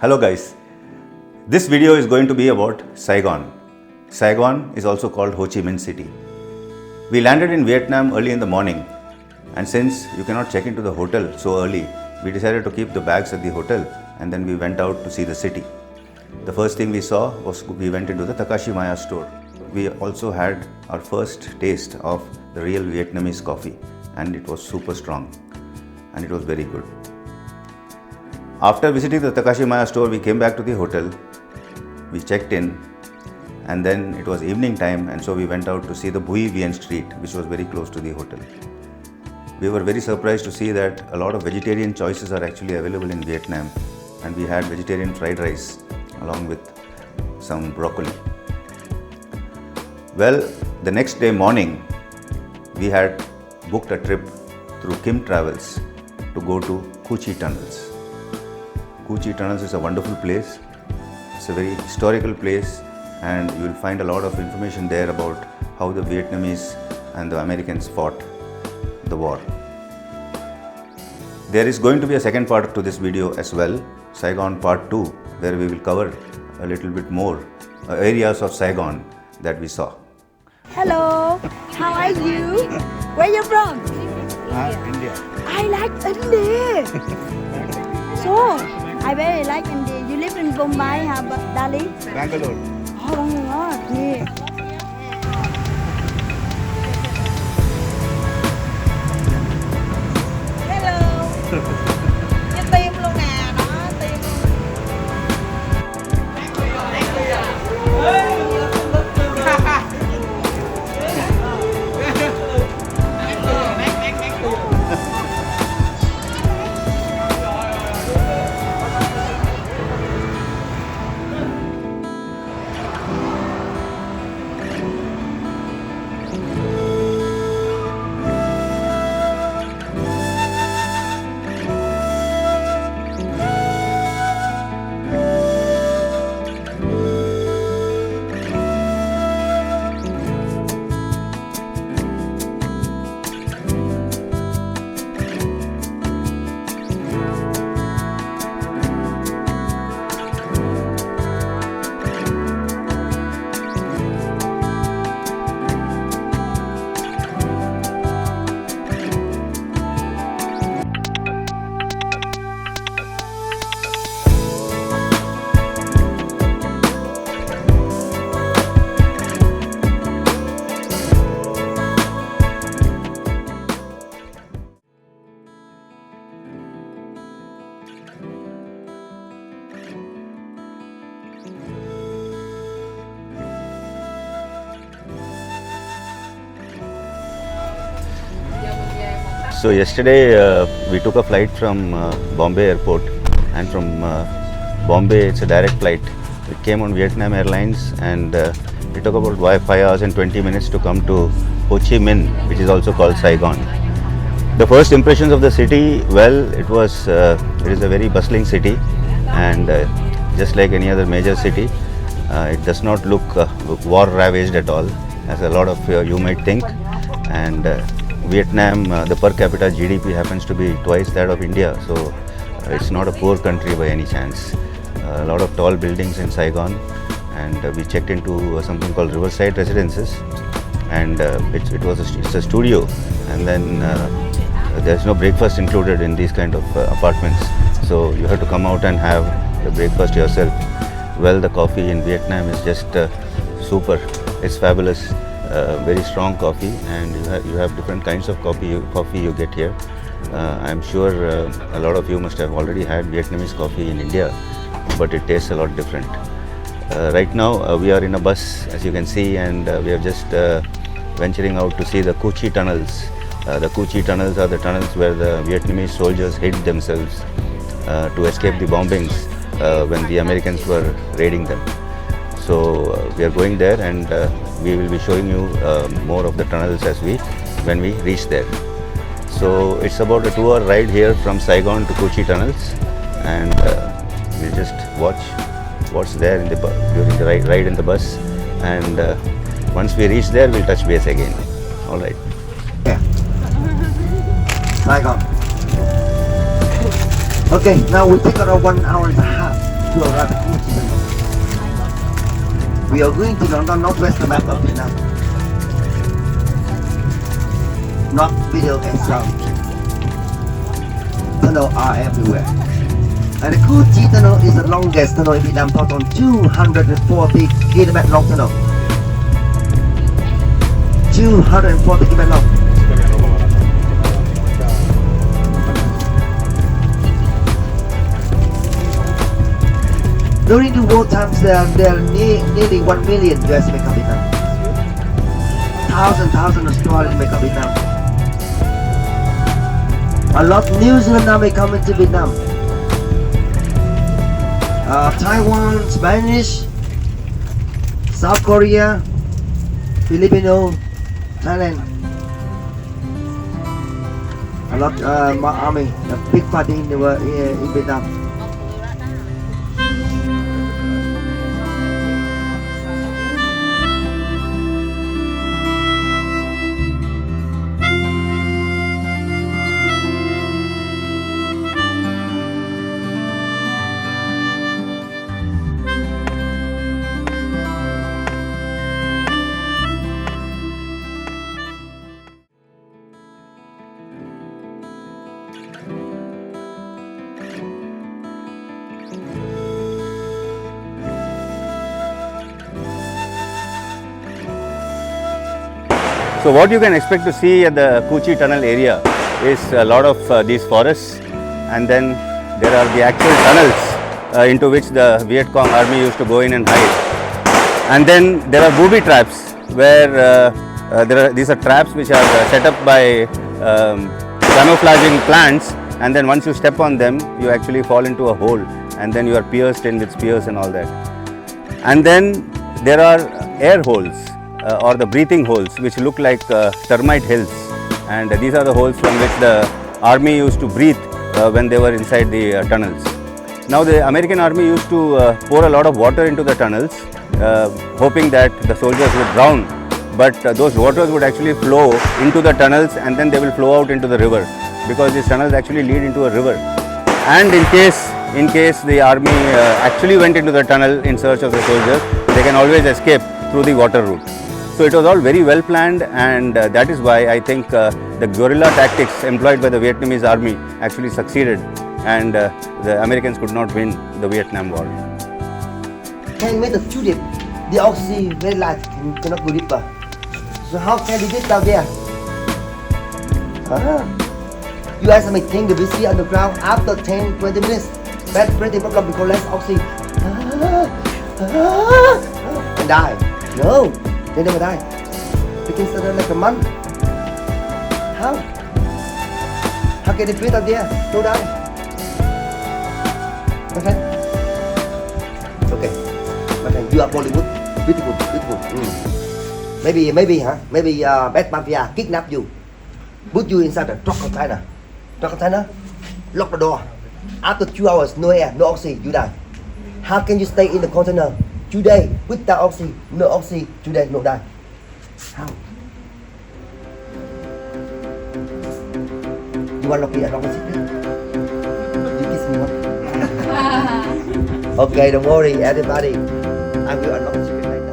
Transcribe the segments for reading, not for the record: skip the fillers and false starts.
Hello guys, this video is going to be about Saigon. Saigon is also called Chi Minh City. We landed in Vietnam early in the morning, and since you cannot check into the hotel so early, we decided to keep the bags at the hotel and then we went out to see the city. The first thing we saw was we went into the Takashimaya store. We also had our first taste of the real Vietnamese coffee and it was super strong and it was very good. After visiting the Takashimaya store, we came back to the hotel, we checked in, and then it was evening time and so we went out to see the Bui Vien Street, which was very close to the hotel. We were very surprised to see that a lot of vegetarian choices are actually available in Vietnam, and we had vegetarian fried rice along with some broccoli. Well, the next day morning, we had booked a trip through Kim Travels to go to Cu Chi Tunnels. Cu Chi Tunnels is a wonderful place. It's a very historical place and you will find a lot of information there about how the Vietnamese and the Americans fought the war. There is going to be a second part to this video as well, Saigon Part 2, where we will cover a little bit more areas of Saigon that we saw. Hello, how are you? Where you from? India. I like India. So, I very like India. You live in Bombay, Delhi? Bangalore. Oh, Bangalore. Yeah. Cái tim luôn nè, đó, tim So yesterday we took a flight from Bombay airport, and from Bombay it's a direct flight. It came on Vietnam Airlines and it took about 5 hours and 20 minutes to come to Ho Chi Minh, which is also called Saigon. The first impressions of the city, well, it is a very bustling city and just like any other major city, it does not look war ravaged at all, as a lot of you might think. And Vietnam, the per capita GDP happens to be twice that of India, so it's not a poor country by any chance. A lot of tall buildings in Saigon, and we checked into something called Riverside Residences, and it's a studio, and then there's no breakfast included in these kind of apartments, so you have to come out and have the breakfast yourself. Well, the coffee in Vietnam is just super. It's fabulous. Very strong coffee, and you have different kinds of coffee you get here. I'm sure a lot of you must have already had Vietnamese coffee in India, but it tastes a lot different. Right now we are in a bus, as you can see, and we are just venturing out to see the Cu Chi Tunnels. The Cu Chi Tunnels are the tunnels where the Vietnamese soldiers hid themselves to escape the bombings when the Americans were raiding them. So we are going there, and we will be showing you more of the tunnels when we reach there. So it's about a 2-hour ride here from Saigon to Cu Chi Tunnels, and we'll just watch what's there during the ride in the bus, and once we reach there we'll touch base again. All right. Yeah. Saigon. Okay, now we take around 1 hour and a half to arrive at Chi Minh. We are going to the northwestern map of Vietnam. North, middle, and south. Tunnels are everywhere. And the Chi tunnel is the longest tunnel in Vietnam, total 240 km long tunnel. 240 km long. During the war times, there are nearly 1 million US make up Vietnam. Thousands of Australians make up Vietnam. A lot of New Zealand now may come into Vietnam. Taiwan, Spanish, South Korea, Filipino, Thailand. A lot army, a big party in the world in Vietnam. So what you can expect to see at the Chi tunnel area is a lot of these forests, and then there are the actual tunnels into which the Viet Cong army used to go in and hide. And then there are booby traps where these are traps which are set up by camouflaging plants, and then once you step on them you actually fall into a hole, and then you are pierced in with spears and all that. And then there are air holes or the breathing holes which look like termite hills, and these are the holes from which the army used to breathe when they were inside the tunnels. Now the American army used to pour a lot of water into the tunnels hoping that the soldiers would drown, but those waters would actually flow into the tunnels and then they will flow out into the river, because these tunnels actually lead into a river. And in case the army actually went into the tunnel in search of the soldiers, they can always escape through the water route. So it was all very well planned, and that is why I think the guerrilla tactics employed by the Vietnamese army actually succeeded, and the Americans could not win the Vietnam War. 10 meters too deep. The oxygen very light, cannot go deeper. So how can we get down there? You guys may think that we see underground after 10-20 minutes. Bad breathing problem because less oxygen. And die. No, they never die. They can stay there like a month. How? How can they breathe out there? Don't die. Okay? Okay. Okay, you are Bollywood. Beautiful. Maybe, bad mafia kidnap you. Put you inside a truck container. Lock the door. After 2 hours, no air, no oxygen, you die. How can you stay in the container 2 days without oxygen, no oxygen, 2 days, no die? How? You want to be a rocket secret? You kiss me one? Okay, don't worry, everybody. I will unlock the secret right now.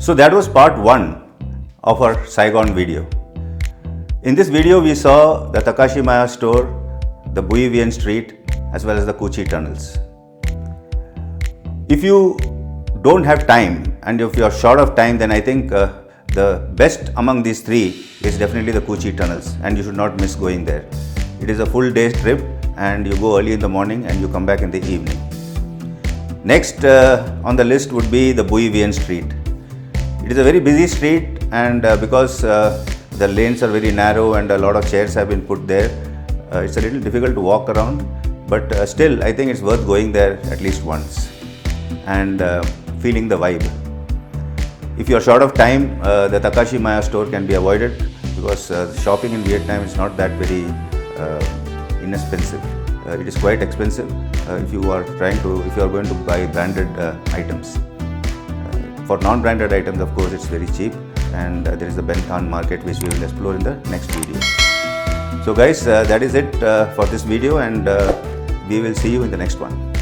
So that was part 1 of our Saigon video. In this video we saw the Takashimaya store, the Bui Vien street as well as the Kuchi tunnels. If you don't have time and if you are short of time, then I think the best among these 3 is definitely the Kuchi tunnels, and you should not miss going there. It is a full day's trip and you go early in the morning and you come back in the evening. Next on the list would be the Bui Vien street. It is a very busy street, and because the lanes are very narrow and a lot of chairs have been put there, it's a little difficult to walk around, but still I think it's worth going there at least once and feeling the vibe. If you are short of time, the Takashimaya store can be avoided because shopping in Vietnam is not that very inexpensive. It is quite expensive if you are going to buy branded items. For non-branded items, of course, it's very cheap, and there is the Ben Thanh market, which we will explore in the next video. So guys, that is it for this video, and we will see you in the next one.